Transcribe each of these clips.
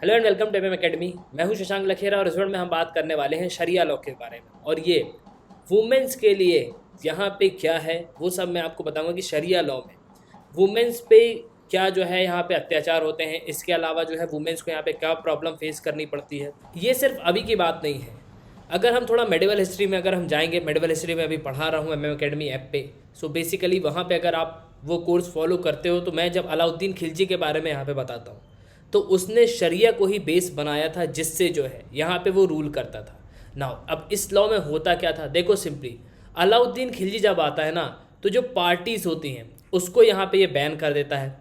Hello and welcome to MM academy. मैं हूं शशांक लखेरा और इस वीडियो में हम बात करने वाले हैं शरिया लॉ के बारे में। और ये वुमेन्स के लिए यहाँ पे क्या है वो सब मैं आपको बताऊंगा कि शरिया लॉ में वुमेन्स पे क्या जो है यहाँ पे अत्याचार होते हैं। इसके अलावा जो है वुमेन्स को यहाँ पे क्या प्रॉब्लम फेस करनी पड़ती है। ये सिर्फ अभी की बात नहीं है। अगर हम थोड़ा मेडिवल हिस्ट्री में अगर हम जाएंगे, मेडिवल हिस्ट्री में अभी पढ़ा रहा हूँ एमएम एकेडमी ऐप पे। सो बेसिकली वहाँ पे अगर आप वो कोर्स फॉलो करते हो तो मैं जब अलाउद्दीन खिलजी के बारे में यहाँ पे बताता हूँ तो उसने शरिया को ही बेस बनाया था, जिससे जो है यहाँ पे वो रूल करता था। नाउ अब इस लॉ में होता क्या था, देखो सिंपली अलाउद्दीन खिलजी जब आता है ना तो जो पार्टीज़ होती हैं उसको यहाँ पे ये बैन कर देता है,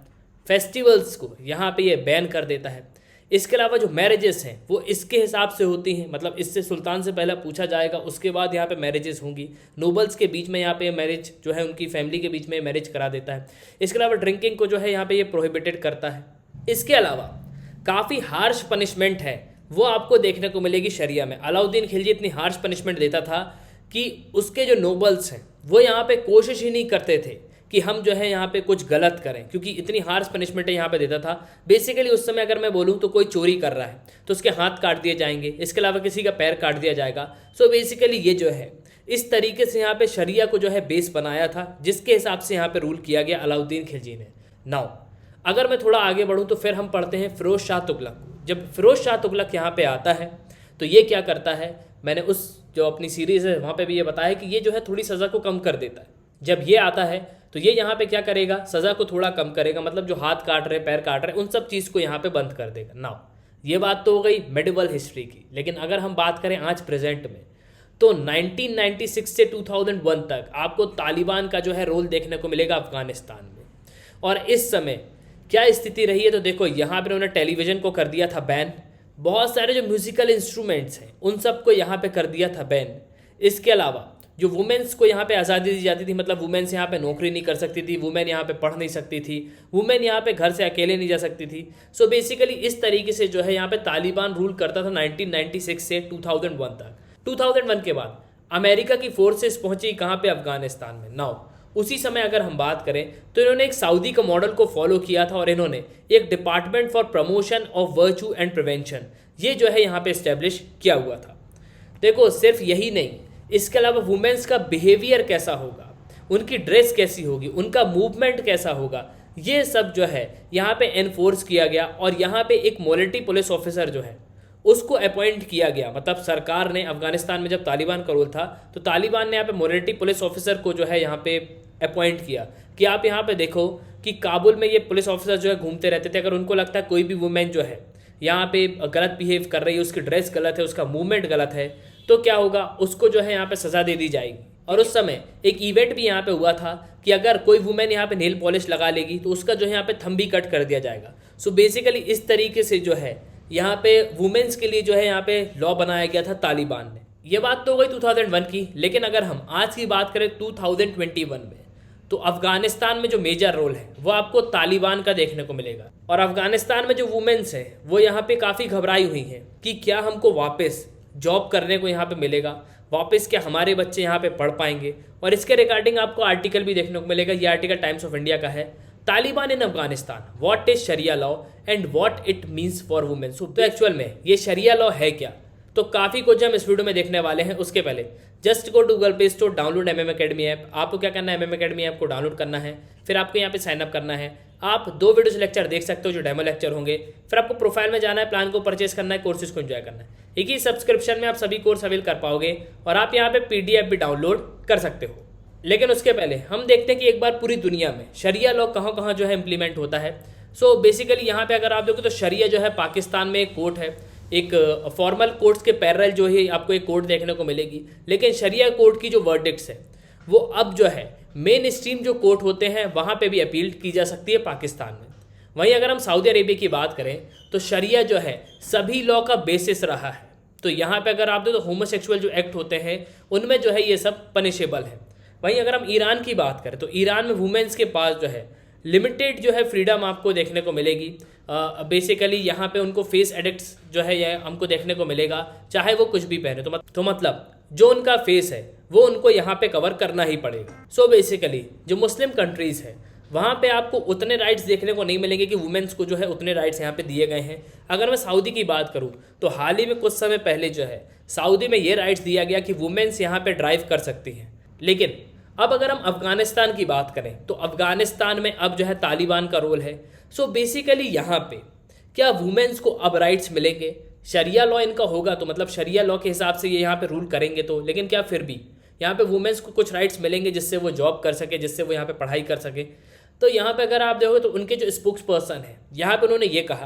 फेस्टिवल्स को यहाँ पे ये बैन कर देता है। इसके अलावा जो मैरिजेस हैं वो इसके हिसाब से होती हैं, मतलब इससे सुल्तान से पहले पूछा जाएगा, उसके बाद यहाँ पे मैरिजेस होंगी। नोबल्स के बीच में यहाँ पे मैरिज जो है उनकी फैमिली के बीच में मैरिज करा देता है। इसके अलावा ड्रिंकिंग को जो है यहाँ पे ये प्रोहिबिटेड करता है। इसके अलावा काफ़ी हार्श पनिशमेंट है वो आपको देखने को मिलेगी शरिया में। अलाउद्दीन खिलजी इतनी हार्श पनिशमेंट देता था कि उसके जो नोबल्स हैं वो यहाँ पे कोशिश ही नहीं करते थे कि हम जो है यहाँ पे कुछ गलत करें, क्योंकि इतनी हार्श पनिशमेंट यहाँ पे देता था। बेसिकली उस समय अगर मैं बोलूँ तो कोई चोरी कर रहा है तो उसके हाथ काट दिए जाएंगे, इसके अलावा किसी का पैर काट दिया जाएगा। सो बेसिकली ये जो है इस तरीके से यहाँ पे शरिया को जो है बेस बनाया था, जिसके हिसाब से यहाँ पे रूल किया गया अलाउद्दीन खिलजी ने। नाउ अगर मैं थोड़ा आगे बढ़ूँ तो फिर हम पढ़ते हैं फिरोज शाह तुगलक। जब फिरोज शाह तुगलक यहाँ पे आता है तो ये क्या करता है, मैंने उस जो अपनी सीरीज़ है वहाँ पे भी ये बताया कि ये जो है थोड़ी सज़ा को कम कर देता है। जब ये आता है तो ये यहाँ पे क्या करेगा, सज़ा को थोड़ा कम करेगा, मतलब जो हाथ काट रहे पैर काट रहे उन सब चीज़ को यहाँ पे बंद कर देगा। नाउ ये बात तो हो गई मेडिवल हिस्ट्री की, लेकिन अगर हम बात करें आज प्रेजेंट में तो 1996 से 2001 तक आपको तालिबान का जो है रोल देखने को मिलेगा अफगानिस्तान में। और इस समय क्या स्थिति रही है तो देखो यहाँ पे उन्होंने टेलीविज़न को कर दिया था बैन, बहुत सारे जो म्यूज़िकल इंस्ट्रूमेंट्स हैं उन सबको यहाँ पे कर दिया था बैन। इसके अलावा जो वुमेन्स को यहाँ पे आज़ादी दी जाती थी, मतलब वुमेन्स यहाँ पे नौकरी नहीं कर सकती थी, वुमेन यहाँ पे पढ़ नहीं सकती थी, वुमेन यहाँ पे घर से अकेले नहीं जा सकती थी। सो बेसिकली इस तरीके से जो है यहाँ पे तालिबान रूल करता था 1996 से 2001 तक। 2001 के बाद अमेरिका की फोर्सेस पहुंची कहाँ पे, अफगानिस्तान में। नाउ उसी समय अगर हम बात करें तो इन्होंने एक सऊदी का मॉडल को फॉलो किया था और इन्होंने एक department for promotion of virtue and prevention ये जो है यहाँ पे इस्टेब्लिश किया हुआ था। देखो सिर्फ यही नहीं, इसके अलावा वुमेन्स का बिहेवियर कैसा होगा, उनकी ड्रेस कैसी होगी, उनका मूवमेंट कैसा होगा, ये सब जो है यहाँ पे एनफोर्स किया गया। और यहाँ पे एक मोलिटी पुलिस ऑफिसर जो है उसको अपॉइंट किया गया, मतलब सरकार ने अफगानिस्तान में जब तालिबान का रोल था तो तालिबान ने यहाँ पे मोलिटी पुलिस ऑफिसर को जो है यहाँ पे अपॉइंट किया कि आप यहाँ पे देखो कि काबुल में ये पुलिस ऑफिसर जो है घूमते रहते थे। अगर उनको लगता है कोई भी वुमेन जो है यहाँ पे गलत बिहेव कर रही है, उसकी ड्रेस गलत है, उसका मूवमेंट गलत है, तो क्या होगा, उसको जो है यहाँ पे सज़ा दे दी जाएगी। और उस समय एक इवेंट भी यहाँ पे हुआ था कि अगर कोई वुमेन यहाँ पे नेल पॉलिश लगा लेगी तो उसका जो है यहाँ पे थंब भी कट कर दिया जाएगा। सो बेसिकली इस तरीके से जो है यहाँ पे वुमेन्स के लिए जो है यहाँ पे लॉ बनाया गया था तालिबान ने। ये बात तो हो गई 2001 की, लेकिन अगर हम आज की बात करें 2021 में तो अफगानिस्तान में जो मेजर रोल है वो आपको तालिबान का देखने को मिलेगा। और अफगानिस्तान में जो वुमेन्स है वो यहाँ पे काफ़ी घबराई हुई हैं कि क्या हमको वापस जॉब करने को यहाँ पे मिलेगा, वापस क्या हमारे बच्चे यहाँ पे पढ़ पाएंगे। और इसके रिगार्डिंग आपको आर्टिकल भी देखने को मिलेगा, ये आर्टिकल टाइम्स ऑफ इंडिया का है, Taliban in Afghanistan, what is sharia law and what it means for women. तो एक्चुअल में ये शरिया लॉ है क्या, तो काफ़ी कुछ हम इस वीडियो में देखने वाले हैं। उसके पहले just go to Google Play store, download MM academy app. आपको क्या करना है, एमएम एकेडमी ऐप को डाउनलोड करना है, फिर आपको यहाँ पे साइनअप करना है। आप 2 वीडियोस लेक्चर देख सकते हो जो डेमो लेक्चर होंगे। फिर आपको प्रोफाइल में जाना है, प्लान को परचेस करना है, कोर्सेज को एंजॉय करना है। एक ही सब्सक्रिप्शन में आप सभी कोर्स अवेल कर पाओगे और आप यहाँ पे PDF भी डाउनलोड कर सकते हो। लेकिन उसके पहले हम देखते हैं कि एक बार पूरी दुनिया में शरिया लॉ कहाँ कहाँ जो है इम्प्लीमेंट होता है। सो बेसिकली यहाँ पे अगर आप देखो तो शरिया जो है पाकिस्तान में एक कोर्ट है, एक फॉर्मल कोर्ट्स के पैरेलल जो है आपको एक कोर्ट देखने को मिलेगी। लेकिन शरिया कोर्ट की जो वर्डिक्ट्स है वो अब जो है मेन स्ट्रीम जो कोर्ट होते हैं वहाँ पे भी अपील की जा सकती है पाकिस्तान में। वहीं अगर हम सऊदी अरेबिया की बात करें तो शरिया जो है सभी लॉ का बेसिस रहा है। तो यहाँ पे अगर आप देखो तो होमोसेक्सुअल जो एक्ट होते हैं उनमें जो है ये सब पनिशेबल है। वहीं अगर हम ईरान की बात करें तो ईरान में वुमेन्स के पास जो है लिमिटेड जो है फ्रीडम आपको देखने को मिलेगी। बेसिकली यहाँ पे उनको फेस एडिक्ट्स जो है ये हमको देखने को मिलेगा, चाहे वो कुछ भी पहने। तो मतलब जो उनका फेस है वो उनको यहाँ पे कवर करना ही पड़ेगा। सो बेसिकली जो मुस्लिम कंट्रीज़ है वहाँ पे आपको उतने राइट्स देखने को नहीं मिलेंगे कि वुमेन्स को जो है उतने राइट्स यहाँ पे दिए गए हैं। अगर मैं सऊदी की बात करूँ तो हाल ही में कुछ समय पहले जो है सऊदी में ये राइट्स दिया गया कि वुमेन्स यहाँ पे ड्राइव कर सकती हैं। लेकिन अब अगर हम अफ़गानिस्तान की बात करें तो अफ़गानिस्तान में अब जो है तालिबान का रोल है। सो बेसिकली यहाँ पे क्या वुमेन्स को अब राइट्स मिलेंगे? शरिया लॉ इनका होगा तो मतलब शरिया लॉ के हिसाब से ये यहाँ पे रूल करेंगे तो, लेकिन क्या फिर भी यहाँ पे वुमेन्स को कुछ राइट्स मिलेंगे जिससे वो जॉब कर सके, जिससे वो यहाँ पे पढ़ाई कर सके? तो यहाँ पे अगर आप देखोगे तो उनके जो स्पोक्स पर्सन है यहाँ पे उन्होंने ये कहा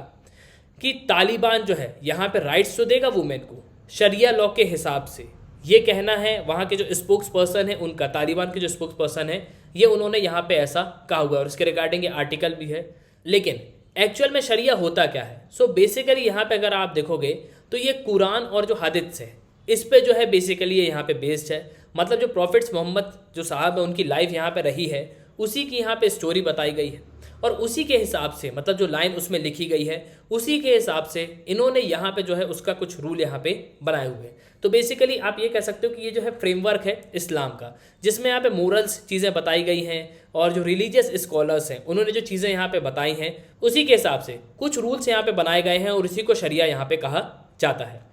कि तालिबान जो है यहाँ पे राइट्स तो देगा वुमेन को शरिया लॉ के हिसाब से। ये कहना है वहाँ के जो स्पोक्स पर्सन है उनका, तालिबान के जो स्पोक्स पर्सन है ये उन्होंने यहाँ पे ऐसा कहा हुआ है और इसके रिगार्डिंग ये आर्टिकल भी है। लेकिन एक्चुअल में शरिया होता क्या है? सो बेसिकली यहाँ पे अगर आप देखोगे तो ये कुरान और जो हदीस है इस पे जो है बेसिकली ये यहाँ पे बेस्ड है। मतलब जो प्रॉफिट्स मोहम्मद जो साहब है उनकी लाइफ यहाँ पे रही है उसी की यहाँ पे स्टोरी बताई गई है और उसी के हिसाब से मतलब जो लाइन उसमें लिखी गई है उसी के हिसाब से इन्होंने यहाँ पे जो है उसका कुछ रूल यहाँ पे बनाए हुए हैं। तो बेसिकली आप ये कह सकते हो कि ये जो है फ्रेमवर्क है इस्लाम का, जिसमें यहाँ पे मोरल्स चीज़ें बताई गई हैं और जो रिलीजियस स्कॉलर्स हैं उन्होंने जो चीज़ें यहाँ पे बताई हैं उसी के हिसाब से कुछ रूल्स यहाँ पे बनाए गए हैं और इसी को शरिया यहाँ पे कहा जाता है।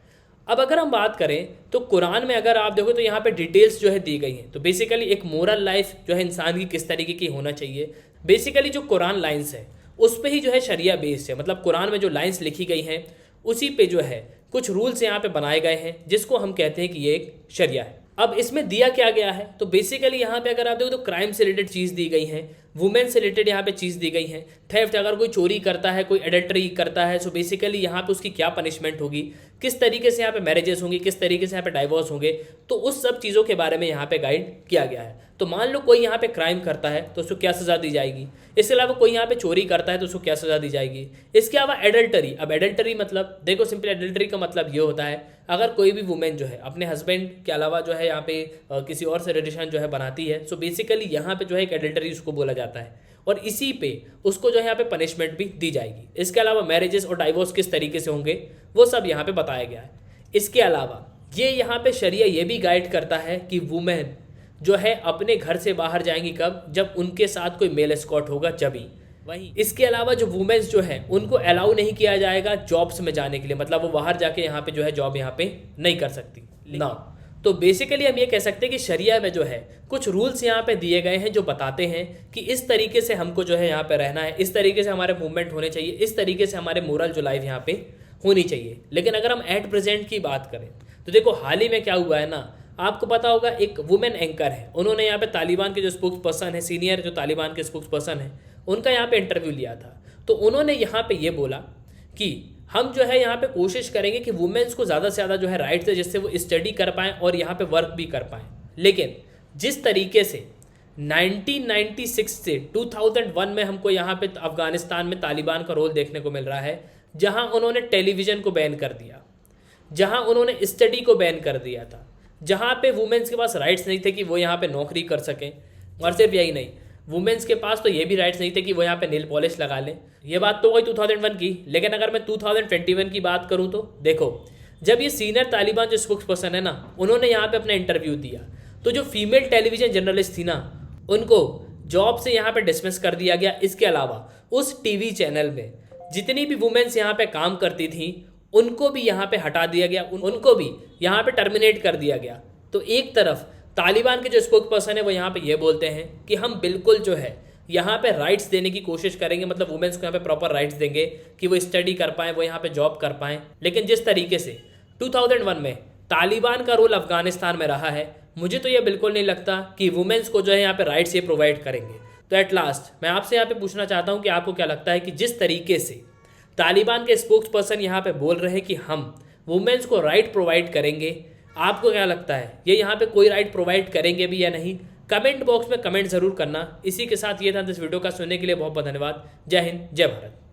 अब अगर हम बात करें तो कुरान में अगर आप देखो तो यहाँ पे डिटेल्स जो है दी गई हैं। तो बेसिकली एक मोरल लाइफ जो है इंसान की किस तरीके की होना चाहिए, बेसिकली जो कुरान लाइंस है उस पे ही जो है शरिया बेस्ड है। मतलब कुरान में जो लाइंस लिखी गई हैं उसी पे जो है कुछ रूल्स यहाँ पे बनाए गए हैं जिसको हम कहते हैं कि ये एक शरिया है। अब इसमें दिया क्या गया है तो बेसिकली यहाँ पे अगर आप देखो तो क्राइम से रिलेटेड चीज़ दी गई है, वुमेन से रिलेटेड यहाँ पे चीज़ दी गई है, थेफ्ट अगर कोई चोरी करता है, कोई एडल्टरी करता है, सो बेसिकली यहाँ पे उसकी क्या पनिशमेंट होगी, किस तरीके से यहाँ पे मैरिजेस होंगी, किस तरीके से यहाँ पे डाइवोर्स होंगे, तो उस सब चीज़ों के बारे में यहाँ पे गाइड किया गया है। तो मान लो कोई यहाँ पे क्राइम करता है तो उसको क्या सज़ा दी जाएगी, इसके अलावा कोई यहाँ पे चोरी करता है तो उसको क्या सज़ा दी जाएगी, इसके अलावा एडल्टरी। अब एडल्टरी मतलब देखो सिंपल एडल्टरी का मतलब ये होता है अगर कोई भी वुमेन जो है अपने हस्बैंड के अलावा जो है यहाँ पे किसी और से रिलेशन जो है बनाती है, सो बेसिकली यहाँ पे जो है एक एडल्टरी उसको बोला जाता है और इसी पे उसको जो है यहाँ पे पनिशमेंट भी दी जाएगी। इसके अलावा मैरिजेस और डाइवोर्स किस तरीके से होंगे वो सब यहाँ पे बताया गया है। इसके अलावा ये यहाँ पे शरिया ये भी गाइड करता है कि वुमेन जो है अपने घर से बाहर जाएंगी कब, जब उनके साथ कोई मेल एस्कॉर्ट होगा जभी। वहीं इसके अलावा जो वुमेन्स जो है उनको अलाउ नहीं किया जाएगा जॉब्स में जाने के लिए, मतलब वो बाहर जाके यहाँ पे जो है जॉब यहाँ पे नहीं कर सकती ना। तो बेसिकली हम ये कह सकते हैं कि शरिया में जो है कुछ रूल्स यहाँ पे दिए गए हैं जो बताते हैं कि इस तरीके से हमको जो है यहाँ पे रहना है, इस तरीके से हमारे मूवमेंट होने चाहिए, इस तरीके से हमारे मोरल जो लाइफ यहाँ पे होनी चाहिए। लेकिन अगर हम एट प्रेजेंट की बात करें तो देखो हाल ही में क्या हुआ है ना, आपको पता होगा एक वुमेन एंकर है, उन्होंने यहाँ पे तालिबान के जो स्पोक्स पर्सन है, सीनियर जो तालिबान के स्पोक्स पर्सन है, उनका यहाँ पे इंटरव्यू लिया था। तो उन्होंने यहाँ पे ये बोला कि हम जो है यहाँ पे कोशिश करेंगे कि वुमेन्स को ज़्यादा से ज़्यादा जो है राइट्स है जिससे वो स्टडी कर पाएँ और यहाँ पे वर्क भी कर पाएँ। लेकिन जिस तरीके से 1996 से 2001 में हमको यहाँ पे अफ़गानिस्तान में तालिबान का रोल देखने को मिल रहा है, जहाँ उन्होंने टेलीविज़न को बैन कर दिया, जहाँ उन्होंने स्टडी को बैन कर दिया था, जहाँ पे वुमेन्स के पास राइट्स नहीं थे कि वो यहाँ पे नौकरी कर सकें। और सिर्फ यही नहीं, वुमेन्स के पास तो ये भी राइट्स नहीं थे कि वो यहाँ पे नेल पॉलिश लगा लें। ये बात तो वही 2001 की। लेकिन अगर मैं 2021 की बात करूँ तो देखो, जब ये सीनियर तालिबान जो स्पोक्स पर्सन है ना, उन्होंने यहाँ पे अपना इंटरव्यू दिया तो जो फीमेल टेलीविज़न जर्नलिस्ट थी ना, उनको जॉब से यहाँ पे डिसमिस कर दिया गया। इसके अलावा उस टीवी चैनल में जितनी भी वुमेन्स यहाँ पे काम करती थी उनको भी यहाँ पे हटा दिया गया, उनको भी यहाँ पे टर्मिनेट कर दिया गया। तो एक तरफ तालिबान के जो स्पोक्स पर्सन है वो यहाँ पे ये बोलते हैं कि हम बिल्कुल जो है यहाँ पे राइट्स देने की कोशिश करेंगे, मतलब वुमेन्स को यहाँ पे प्रॉपर राइट्स देंगे कि वो स्टडी कर पाएँ, वो यहाँ पे जॉब कर पाएँ। लेकिन जिस तरीके से 2001 में तालिबान का रोल अफगानिस्तान में रहा है, मुझे तो ये बिल्कुल नहीं लगता कि वुमेन्स को जो है यहाँ पे राइट्स ये प्रोवाइड करेंगे। तो एट लास्ट मैं आपसे यहाँ पे पूछना चाहता हूँ कि आपको क्या लगता है कि जिस तरीके से तालिबान के स्पोक्स पर्सन यहाँ पे बोल रहे हैं कि हम वुमेन्स को राइट प्रोवाइड करेंगे, आपको क्या लगता है ये यहाँ पे कोई राइट प्रोवाइड करेंगे भी या नहीं? कमेंट बॉक्स में कमेंट ज़रूर करना। इसी के साथ ये था इस वीडियो का। सुनने के लिए बहुत बहुत धन्यवाद। जय हिंद, जय भारत।